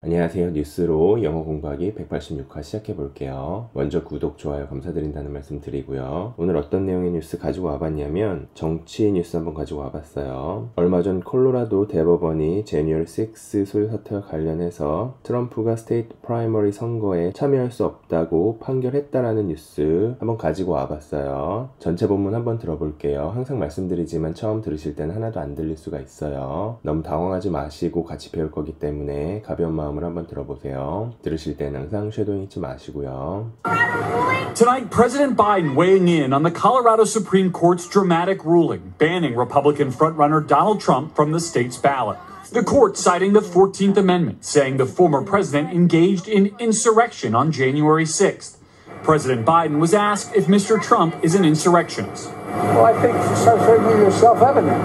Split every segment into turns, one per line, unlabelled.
안녕하세요. 뉴스로 영어 공부하기 186화 시작해 볼게요. 먼저 구독, 좋아요 감사드린다는 말씀 드리고요. 오늘 어떤 내용의 뉴스 가지고 와봤냐면 정치 뉴스 한번 가지고 와봤어요. 얼마 전 콜로라도 대법원이 제뉴얼 6 소유 사태와 관련해서 트럼프가 스테이트 프라이머리 선거에 참여할 수 없다고 판결했다라는 뉴스 한번 가지고 와봤어요. 전체 본문 한번 들어볼게요. 항상 말씀드리지만 처음 들으실 때는 하나도 안 들릴 수가 있어요. 너무 당황하지 마시고 같이 배울 거기 때문에 가벼운 마음으로 한번 들어보세요. 들으실 때는 항상 쉐도잉 잊지 마시고요.
Tonight, President Biden weighing in on the Colorado Supreme Court's dramatic ruling banning Republican frontrunner Donald Trump from the state's ballot. The court citing the 14th Amendment, saying the former president engaged in insurrection on January 6th. President Biden was asked if Mr. Trump is an insurrectionist.
Well, I think certainly it's self-evident.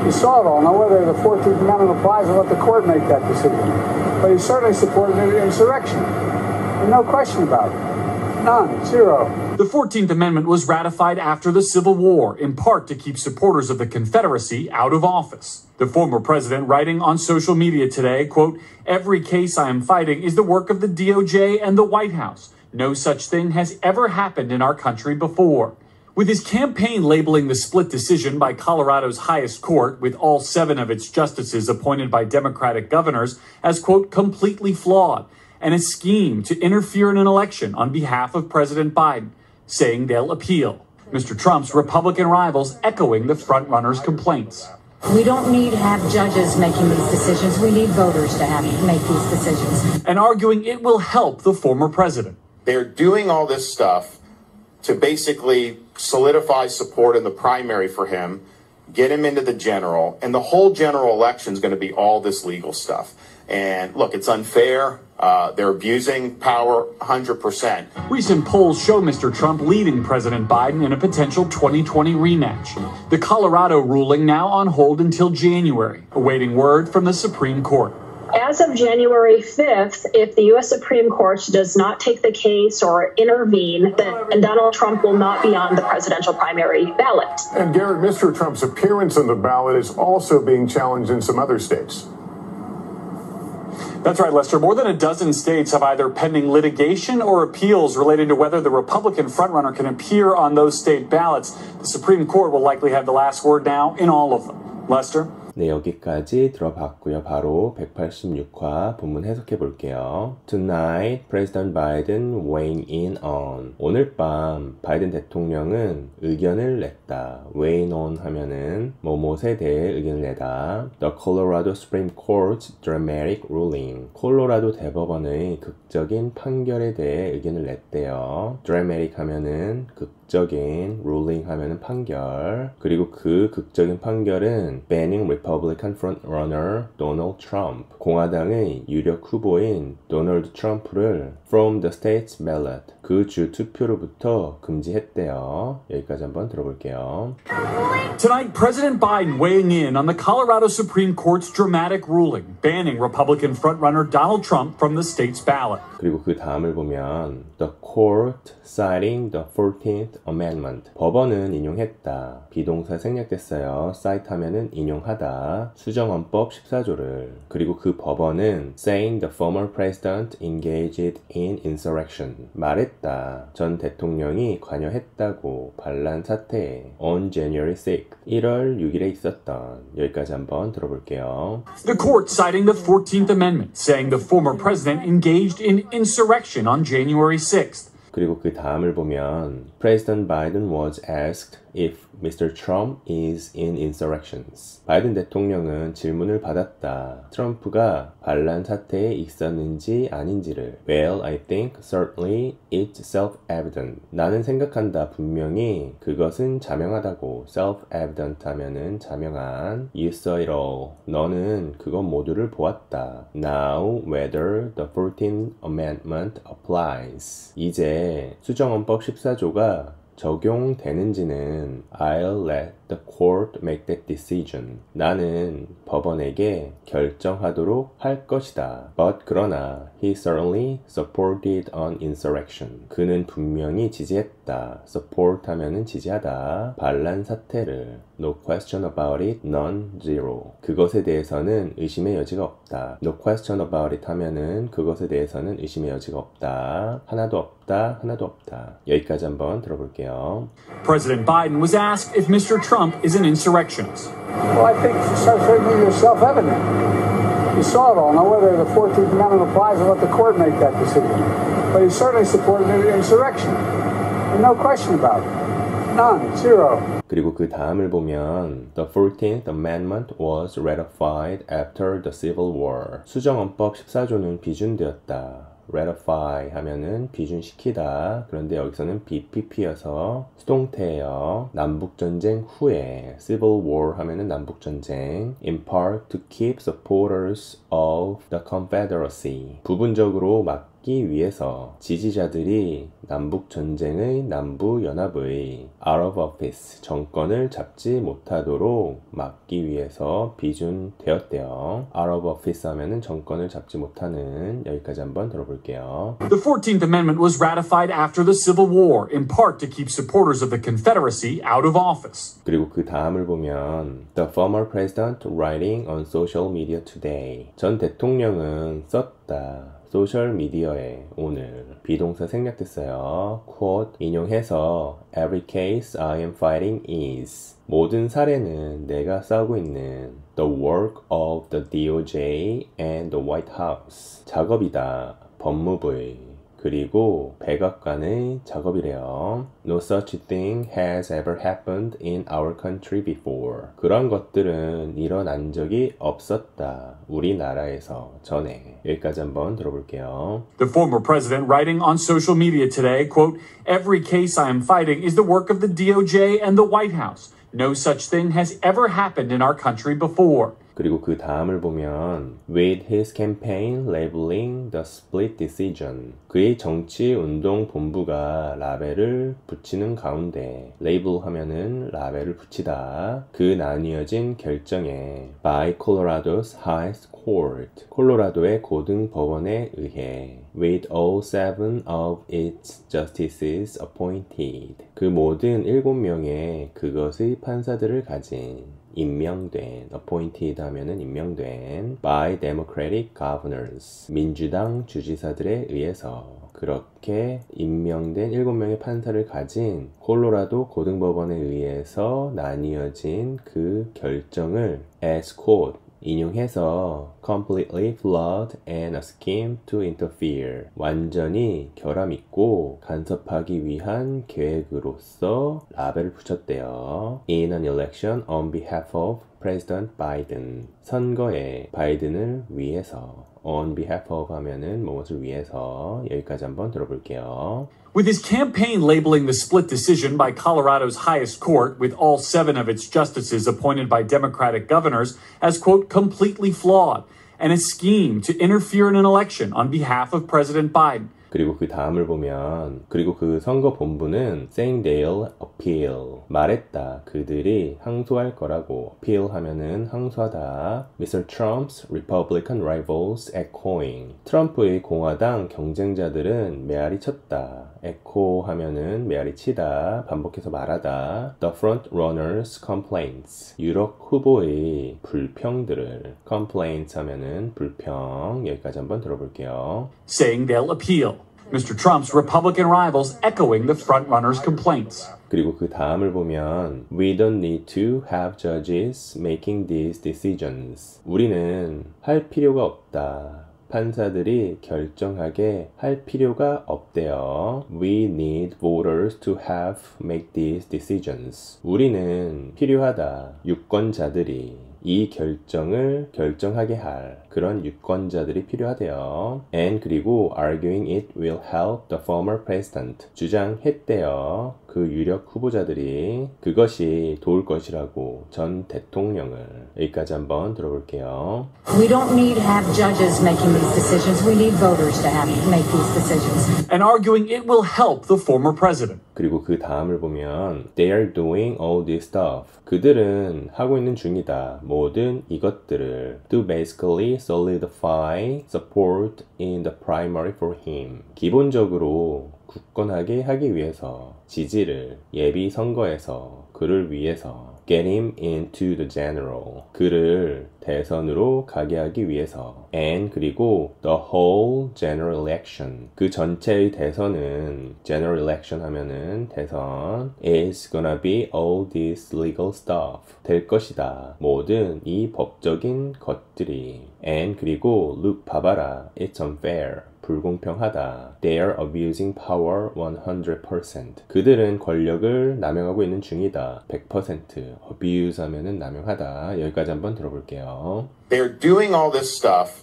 You saw it all. Now, whether the 14th Amendment applies, I'll let the court make that decision. But he certainly supported an insurrection. There's no question about it. None. Zero.
The 14th Amendment was ratified after the Civil War, in part to keep supporters of the Confederacy out of office. The former president writing on social media today, quote, "Every case I am fighting is the work of the DOJ and the White House. No such thing has ever happened in our country before." With his campaign labeling the split decision by Colorado's highest court, with all 7 of its justices appointed by Democratic governors, as, quote, completely flawed, and a scheme to interfere in an election on behalf of President Biden, saying they'll appeal. Mr. Trump's Republican rivals echoing the frontrunner's complaints.
We don't need to have judges making these decisions. We need voters to make these decisions.
And arguing it will help the former president.
They're doing all this stuff to basically solidify support in the primary for him, get him into the general, and the whole general election is going to be all this legal stuff. And look, it's unfair. They're abusing power 100%.
Recent polls show Mr. Trump leading President Biden in a potential 2020 rematch. The Colorado ruling now on hold until January, awaiting word from the Supreme Court.
As of January 5th, if the U.S. Supreme Court does not take the case or intervene, then Donald Trump will not be on the presidential primary ballot.
And Garrett, Mr. Trump's appearance on the ballot is also being challenged in some other states.
That's right, Lester. More than a dozen states have either pending litigation or appeals relating to whether the Republican frontrunner can appear on those state ballots. The Supreme Court will likely have the last word now in all of them. Lester?
네, 여기까지 들어봤고요. 바로 186화 본문 해석해 볼게요. Tonight, President Biden weighing in on. 오늘 밤 바이든 대통령은 의견을 냈다. weighing on 하면은 뭐뭐에 대해 의견을 내다. The Colorado Supreme Court's dramatic ruling. 콜로라도 대법원의 극적인 판결에 대해 의견을 냈대요. dramatic 하면은 극적인, ruling 하면은 판결. 그리고 그 극적인 판결은 banning Republican frontrunner Donald Trump, 공화당의 유력 후보인 도널드 트럼프를 from the state's ballot, 그 주 투표로부터 금지했대요. 여기까지 한번 들어볼게요.
Tonight, President Biden weighing in on the Colorado Supreme Court's dramatic ruling banning Republican frontrunner Donald Trump from the state's ballot.
그리고 그 다음을 보면 the court citing the 14th Amendment. 법원은 인용했다. 비동사 생략됐어요. cite 하면은 인용하다. 수정헌법 14조를. 그리고 그 법원은 saying the former president engaged in insurrection. 말했다. 전 대통령이 관여했다고 반란 사태에 on January 6th. 1월 6일에 있었던. 여기까지 한번 들어볼게요.
The court citing the 14th Amendment, saying the former president engaged in insurrection on January 6th.
그리고 그 다음을 보면 President Biden was asked if Mr. Trump is in insurrections. 바이든 대통령은 질문을 받았다. 트럼프가 반란 사태에 있었는지 아닌지를. Well, I think certainly it's self-evident. 나는 생각한다. 분명히 그것은 자명하다고. self-evident 하면은 자명한. You saw it all. 너는 그것 모두를 보았다. Now, whether the 14th Amendment applies. 이제 수정헌법 14조가 적용되는지는 I'll let the court make that decision. 나는 법원에게 결정하도록 할 것이다. But 그러나 he certainly supported an insurrection. 그는 분명히 지지했다. support 하면은 지지하다. 반란 사태를. No question about it, none, zero. 그것에 대해서는 의심의 여지가 없다. No question about it 하면은 그것에 대해서는 의심의 여지가 없다. 하나도 없다. 하나도 없다. 여기까지 한번 들어볼게요.
President Biden was asked if Mr. Trump is an insurrectionist.
Well, I think certainly you're self-evident. You saw it all. Now, whether the 14th Amendment applies, I'll let the court make that decision. But he certainly supported an insurrection. And no question about it. None. Zero.
그리고 그 다음을 보면 The 14th Amendment was ratified after the Civil War. 수정헌법 14조는 비준되었다. ratify 하면은 비준시키다. 그런데 여기서는 BPP여서 수동태예요. 남북전쟁 후에 Civil War 하면은 남북전쟁 in part to keep supporters of the Confederacy. 부분적으로 막기 위해서 지지자들이 남북전쟁의 남부연합의 out of office 정권을 잡지 못하도록 막기 위해서 비준되었대요. out of office 하면은 정권을 잡지 못하는. 여기까지 한번 들어볼게요.
The 14th Amendment was ratified after the Civil War, in part to keep supporters of the Confederacy out of office.
그리고 그 다음을 보면 The former president writing on social media today. 전 대통령은 썼다. 소셜미디어에 오늘 비동사 생략됐어요. quote 인용해서 Every case I am fighting is 모든 사례는 내가 싸우고 있는 the work of the DOJ and the White House 작업이다. 법무부의 그리고 백악관의 작업이래요. No such thing has ever happened in our country before. 그런 것들은 일어난 적이 없었다. 우리나라에서 전에. 여기까지 한번 들어볼게요.
The former president writing on social media today, quote, Every case I am fighting is the work of the DOJ and the White House. No such thing has ever happened in our country before.
그리고 그 다음을 보면 with his campaign labeling the split decision 그의 정치 운동 본부가 라벨을 붙이는 가운데 label 하면은 라벨을 붙이다 그 나뉘어진 결정에 by Colorado's highest court 콜로라도의 고등법원에 의해 with all 7 of its justices appointed 그 모든 7명의 그것의 판사들을 가진 임명된, appointed 하면은 임명된 by democratic governors, 민주당 주지사들에 의해서 그렇게 임명된 7명의 판사를 가진 콜로라도 고등법원에 의해서 나뉘어진 그 결정을 as quote 인용해서 completely flawed and a scheme to interfere 완전히 결함있고 간섭하기 위한 계획으로서 라벨을 붙였대요. In an election on behalf of President Biden 선거에 바이든을 위해서 on behalf of 하면은 무엇을 위해서 여기까지 한번 들어볼게요.
With his campaign labeling the split decision by Colorado's highest court, with all 7 of its justices appointed by Democratic governors, as, quote, completely flawed, and a scheme to interfere in an election on behalf of President Biden.
그리고 그 다음을 보면 그리고 그 선거 본부는 saying they'll appeal 말했다. 그들이 항소할 거라고 appeal 하면은 항소하다. Mr. Trump's Republican rivals echoing 트럼프의 공화당 경쟁자들은 메아리 쳤다. echo 하면은 메아리 치다. 반복해서 말하다. The front runners complaints 유력 후보의 불평들을 complaints 하면은 불평 여기까지 한번 들어볼게요.
Saying they'll appeal. Mr. Trump's Republican rivals echoing the frontrunners' complaints.
그리고 그 다음을 보면 We don't need to have judges making these decisions. 우리는 할 필요가 없다. 판사들이 결정하게 할 필요가 없대요. We need voters to have make these decisions. 우리는 필요하다. 유권자들이 이 결정을 결정하게 할. 그 그런 유권자들이 필요하대요. And 그리고 arguing it will help the former president. 주장했대요. 그 유력 후보자들이 그것이 도울 것이라고 전 대통령을. 여기까지 한번 들어볼게요.
We don't need to have judges making these decisions. We need voters to make these decisions.
And arguing it will help the former president.
그리고 그 다음을 보면 They are doing all this stuff. 그들은 하고 있는 중이다. 모든 이것들을 to basically solidify support in the primary for him. 기본적으로 굳건하게 하기 위해서 지지를 예비 선거에서 그를 위해서 get him into the general. 그를 대선으로 가게 하기 위해서 and 그리고 the whole general election. 그 전체의 대선은 general election 하면은 대선 is gonna be all this legal stuff. 될 것이다. 모든 이 법적인 것들이 and 그리고 look 봐봐라. It's unfair. 불공평하다. They are abusing power 100%. 그들은 권력을 남용하고 있는 중이다. 100%. abuse 하면은 남용하다. 여기까지 한번 들어볼게요.
They're doing all this stuff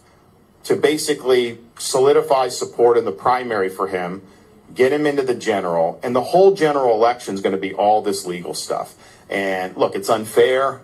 to basically solidify support in the primary for him, get him into the general, and the whole general election is going to be all this legal stuff. And look, it's unfair.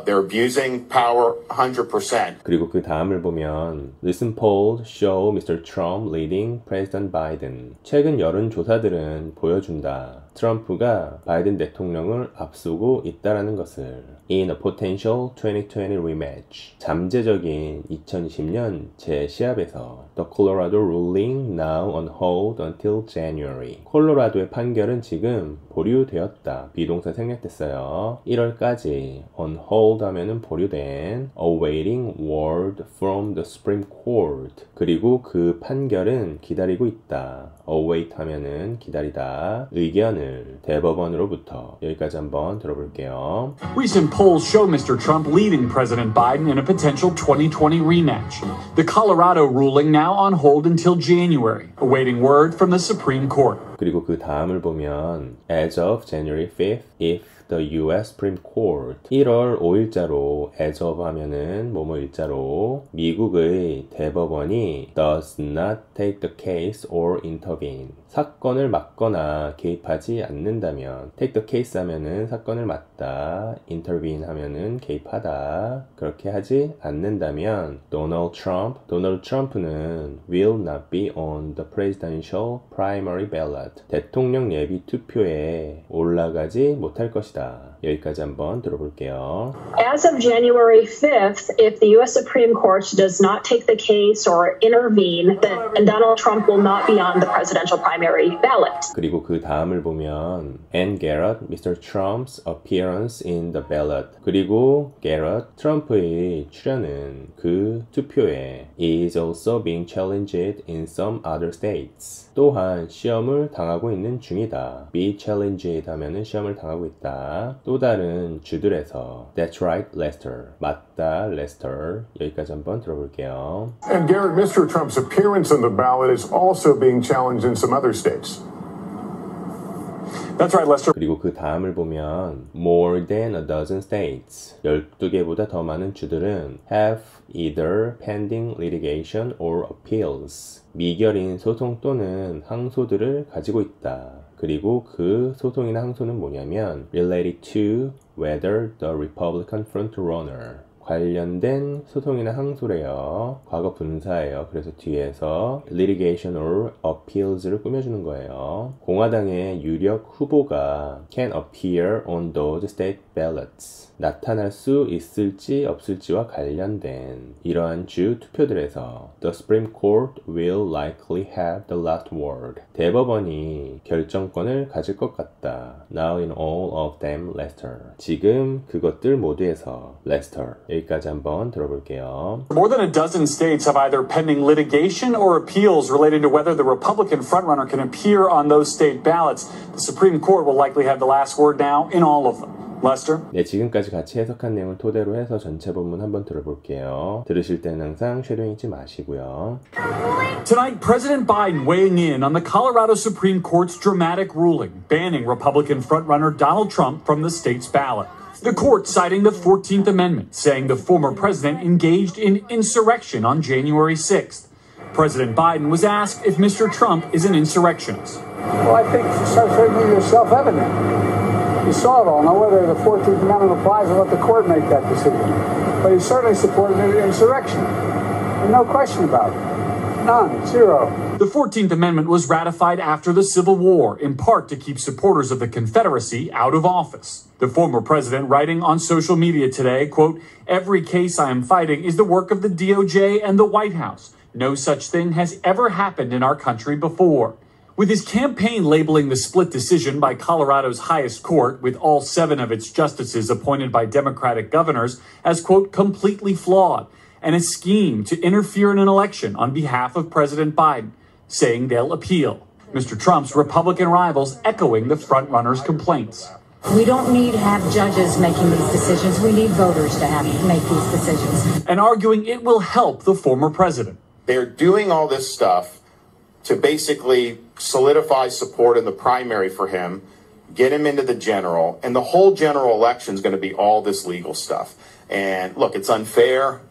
They're abusing power 100%.
그리고 그 다음을 보면 Recent polls show Mr. Trump leading President Biden. 최근 여론조사들은 보여준다. 트럼프가 바이든 대통령을 앞서고 있다라는 것을 in a potential 2020 rematch. 잠재적인 2020년 재시합에서 The Colorado ruling now on hold until January. 콜로라도의 판결은 지금 보류되었다. 비동사 생략됐어요. 1월까지 on hold 하면은 보류된 awaiting word from the Supreme Court. 그리고 그 판결은 기다리고 있다. await 하면은 기다리다. 의견을 대법원으로부터. 여기까지 한번 들어볼게요.
Recent polls show Mr. Trump leading President Biden in a potential 2020 rematch. The Colorado ruling now on hold until January, awaiting word from the Supreme Court.
그리고 그 다음을 보면 as of January 5th, if the U.S. Supreme Court 1월 5일자로 as of 하면은 뭐뭐일자로 미국의 대법원이 does not take the case or intervene. 사건을 막거나 개입하지 않는다면 take the case 하면은 사건을 막다, intervene 하면은 개입하다. 그렇게 하지 않는다면 Donald Trump는 will not be on the presidential primary ballot. 대통령 예비 투표에 올라가지 못할 것이다. 여기까지 한번 들어볼게요.
As of January 5th, if the U.S. Supreme Court does not take the case or intervene, then Donald Trump will not be on the presidential primary ballot.
그리고 그 다음을 보면 and Garrett, Mr. Trump's appearance in the ballot. 그리고 Garrett, 트럼프의 출연은 그 투표에 is also being challenged in some other states. 또한 시험을 당하고 있는 중이다. be challenged 하면은 시험을 당하고 있다. 또 다른 주들에서 That's right, Lester. 맞다, Lester. 여기까지 한번 들어볼게요.
And Garrett, Mr. Trump's appearance on the ballot is also being challenged in some other states.
That's right, Lester.
그리고 그 다음을 보면 more than a dozen states. 12개보다 더 많은 주들은 have either pending litigation or appeals. 미결인 소송 또는 항소들을 가지고 있다. 그리고 그 소송이나 항소는 뭐냐면 related to whether the Republican frontrunner. 관련된 소송이나 항소래요. 과거 분사예요. 그래서 뒤에서 litigation or appeals를 꾸며주는 거예요. 공화당의 유력 후보가 can appear on those state ballots. 나타날 수 있을지 없을지와 관련된 이러한 주 투표들에서 the Supreme Court will likely have the last word. 대법원이 결정권을 가질 것 같다. Now in all of them, Lester. 지금 그것들 모두에서 Lester. 여기까지 한번 들어볼게요.
More than a dozen states have either pending litigation or appeals relating to whether the Republican frontrunner can appear on those state ballots. The Supreme Court will likely have the last word now in all of them. Lester?
네, 지금까지 같이 해석한 내용을 토대로 해서 전체 본문 한번 들어볼게요. 들으실 때는 항상 쉐도잉 잊지 마시고요.
Tonight, President Biden weighing in on the Colorado Supreme Court's dramatic ruling, banning Republican frontrunner Donald Trump from the state's ballot. The court citing the 14th Amendment, saying the former president engaged in insurrection on January 6th. President Biden was asked if Mr. Trump is an insurrectionist.
Well, I think it's certainly self-evident. You saw it all. Now, whether the 14th Amendment applies, I'll let the court make that decision. But he certainly supported insurrection. And no question about it. None. Zero.
The 14th Amendment was ratified after the Civil War, in part to keep supporters of the Confederacy out of office. The former president writing on social media today, quote, "Every case I am fighting is the work of the DOJ and the White House. No such thing has ever happened in our country before." With his campaign labeling the split decision by Colorado's highest court, with all 7 of its justices appointed by Democratic governors, as, quote, completely flawed, and a scheme to interfere in an election on behalf of President Biden, saying they'll appeal. Mr. Trump's Republican rivals echoing the frontrunner's complaints.
We don't need to have judges making these decisions. We need voters to make these decisions.
And arguing it will help the former president.
They're doing all this stuff to basically solidify support in the primary for him, get him into the general, and the whole general election is going to be all this legal stuff. And look, it's unfair.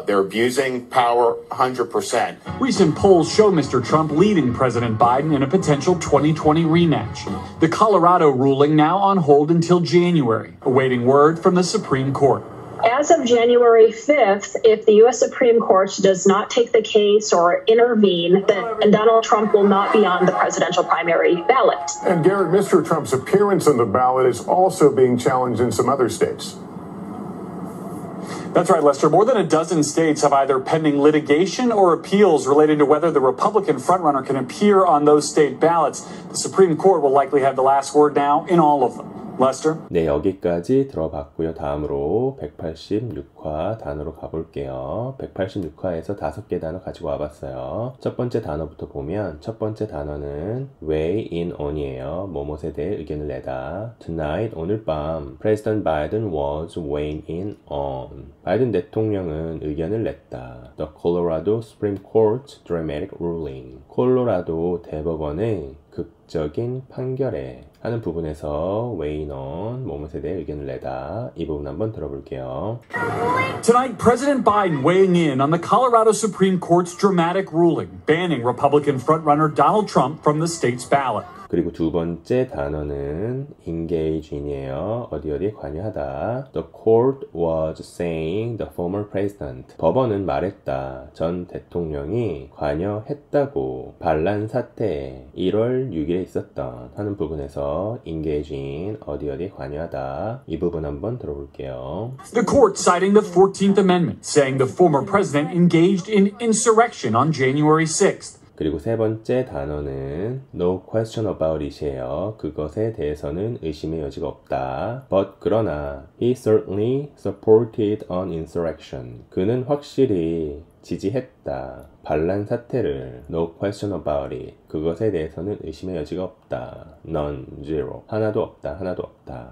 They're abusing power 100%.
Recent polls show Mr. Trump leading President Biden in a potential 2020 rematch. The Colorado ruling now on hold until January, awaiting word from the Supreme Court.
As of January 5th, if the U.S. Supreme Court does not take the case or intervene, then Donald Trump will not be on the presidential primary ballot.
And Garrett, Mr. Trump's appearance on the ballot is also being challenged in some other states.
That's right, Lester. More than a dozen states have either pending litigation or appeals related to whether the Republican frontrunner can appear on those state ballots. The Supreme Court will likely have the last word now in all of them. Lester?
네, 여기까지 들어봤고요. 다음으로 186화 단어로 가볼게요. 186화에서 5개 단어 가지고 와봤어요. 첫 번째 단어부터 보면 첫 번째 단어는 weigh in on이에요. 뭐뭇에 대해 의견을 내다. Tonight, 오늘 밤 President Biden was weighing in on. 바이든 대통령은 의견을 냈다. The Colorado Supreme Court's dramatic ruling. 콜로라도 대법원의 극적인 판결에 하는 부분에서 weigh on, 뭐뭇에 대해 의견을 내다. 이 부분 한번 들어볼게요.
Tonight, President Biden weighing in on the Colorado Supreme Court's dramatic ruling, banning Republican frontrunner Donald Trump from the state's ballot.
그리고 두 번째 단어는 engage in이에요. 어디에 관여하다. The court was saying the former president. 법원은 말했다. 전 대통령이 관여했다고. 반란 사태 1월 6일에 있었던 하는 부분에서 engage in 어디에 관여하다. 이 부분 한번 들어볼게요.
The court citing the 14th Amendment, saying the former president engaged in insurrection on January 6th.
그리고 세 번째 단어는 no question about it이에요. 그것에 대해서는 의심의 여지가 없다. But 그러나 he certainly supported an insurrection. 그는 확실히 지지했다. 반란 사태를 no question about it. 그것에 대해서는 의심의 여지가 없다. None, zero. 하나도 없다.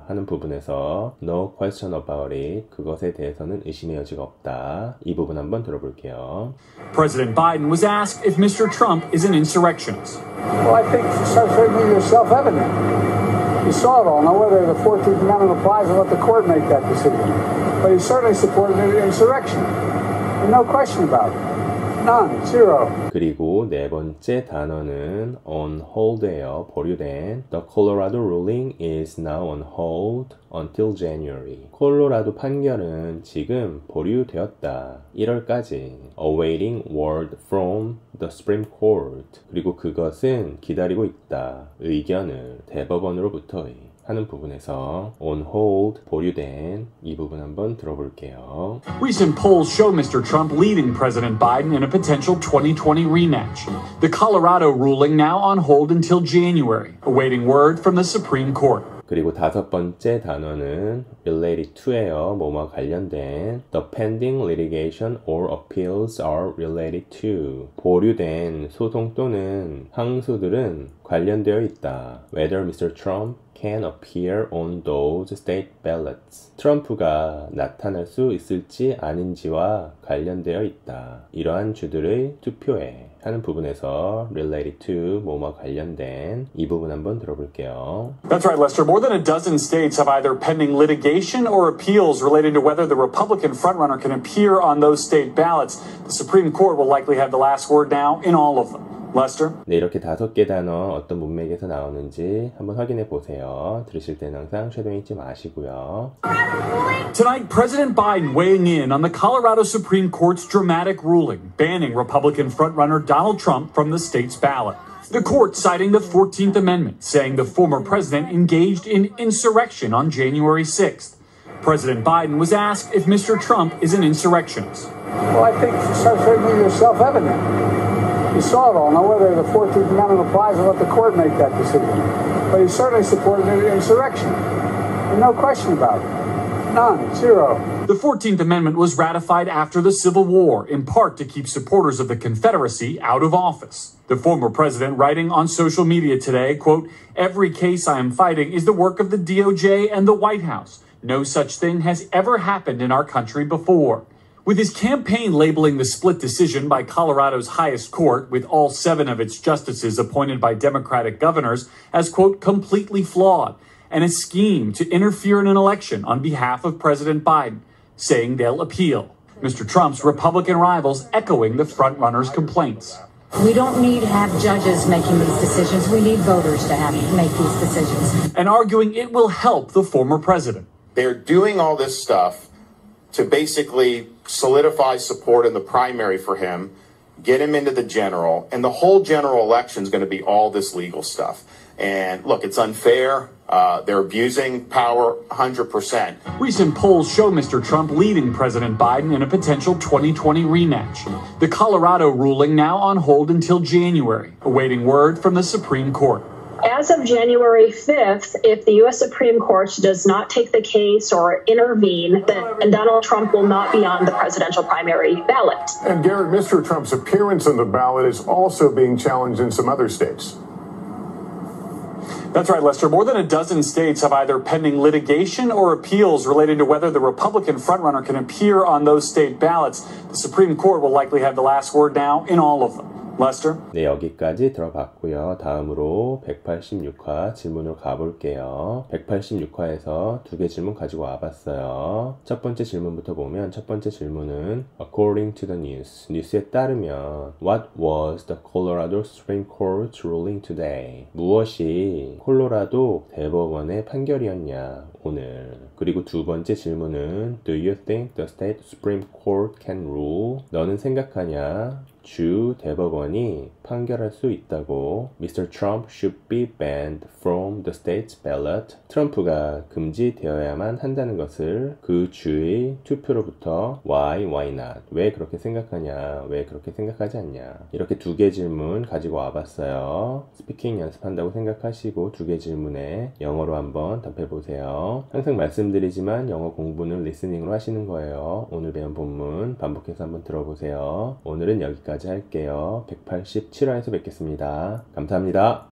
하는 부분에서 no question about it. 그것에 대해서는 의심의 여지가 없다. 이 부분 한번 들어볼게요.
President Biden was asked if Mr. Trump is an insurrectionist.
Well, I think it's certainly self-evident. You saw it all. Now, whether the 14th Amendment applies, I'll let the court make that decision. But he certainly supported insurrection. And no question about it. None. Zero.
그리고 네 번째 단어는 on hold예요. 보류된. The Colorado ruling is now on hold until January. 콜로라도 판결은 지금 보류되었다. 1월까지. Awaiting word from the Supreme Court. 그리고 그것은 기다리고 있다. 의견을 대법원으로부터의. 하는 부분에서 on hold, 보류된 이 부분 한번 들어볼게요.
Recent polls show Mr. Trump leading President Biden in a potential 2020 rematch. The Colorado ruling now on hold until January, awaiting word from the Supreme Court.
그리고 다섯 번째 단어는 related to예요. 뭐뭐 관련된. The pending litigation or appeals are related to. 보류된 소송 또는 항소들은 관련되어 있다. Whether Mr. Trump can appear on those state ballots. 트럼프가 나타날 수 있을지 아닌지와 관련되어 있다. 이러한 주들의 투표에 하는 부분에서 related to 뭐뭐 관련된 이 부분 한번 들어볼게요.
That's right, Lester. More than a dozen states have either pending litigation or appeals relating to whether the Republican frontrunner can appear on those state ballots. The Supreme Court will likely have the last word now in all of them. Lester?
네, 이렇게 5개 단어 어떤 문맥에서 나오는지 한번 확인해 보세요. 들으실 때는 항상 쉐도잉 잊지 마시고요.
Tonight, President Biden weighing in on the Colorado Supreme Court's dramatic ruling banning Republican frontrunner Donald Trump from the state's ballot. The court citing the 14th Amendment, saying the former president engaged in insurrection on January 6th. President Biden was asked if Mr. Trump is an insurrectionist.
Well, I think it's certainly self-evident. You saw it all. Now, whether the 14th Amendment applies, I'll let the court make that decision. But he certainly supported an insurrection. There's no question about it. None. Zero.
The 14th Amendment was ratified after the Civil War, in part to keep supporters of the Confederacy out of office. The former president writing on social media today, quote, "Every case I am fighting is the work of the DOJ and the White House. No such thing has ever happened in our country before." With his campaign labeling the split decision by Colorado's highest court, with all 7 of its justices appointed by Democratic governors, as, quote, completely flawed, and a scheme to interfere in an election on behalf of President Biden, saying they'll appeal. Mr. Trump's Republican rivals echoing the frontrunner's complaints.
We don't need to have judges making these decisions. We need voters to make these decisions.
And arguing it will help the former president.
They're doing all this stuff to basically solidify support in the primary for him, get him into the general, and the whole general election is going to be all this legal stuff. And look, it's unfair. They're abusing power 100%.
Recent polls show Mr. Trump leading President Biden in a potential 2020 rematch. The Colorado ruling now on hold until January, awaiting word from the Supreme Court.
As of January 5th, if the U.S. Supreme Court does not take the case or intervene, then Donald Trump will not be on the presidential primary ballot.
And Garrett, Mr. Trump's appearance on the ballot is also being challenged in some other states.
That's right, Lester. More than a dozen states have either pending litigation or appeals relating to whether the Republican frontrunner can appear on those state ballots. The Supreme Court will likely have the last word now in all of them. Lester?
네, 여기까지 들어봤고요. 다음으로 186화 질문으로 가볼게요. 186화에서 2개 질문 가지고 와봤어요. 첫 번째 질문부터 보면 첫 번째 질문은 According to the news, 뉴스에 따르면 What was the Colorado Supreme Court ruling today? 무엇이 콜로라도 대법원의 판결이었냐 오늘. 그리고 두 번째 질문은 Do you think the state Supreme Court can rule? 너는 생각하냐? 주 대법원이 판결할 수 있다고 Mr. Trump should be banned from the state's ballot. 트럼프가 금지되어야만 한다는 것을 그 주의 투표로부터 why not? 왜 그렇게 생각하냐? 왜 그렇게 생각하지 않냐? 이렇게 2개 질문 가지고 와봤어요. 스피킹 연습한다고 생각하시고 2개 질문에 영어로 한번 답해보세요. 항상 말씀드리지만 영어 공부는 리스닝으로 하시는 거예요. 오늘 배운 본문 반복해서 한번 들어보세요. 오늘은 여기까지 할게요. 187화에서 뵙겠습니다. 감사합니다.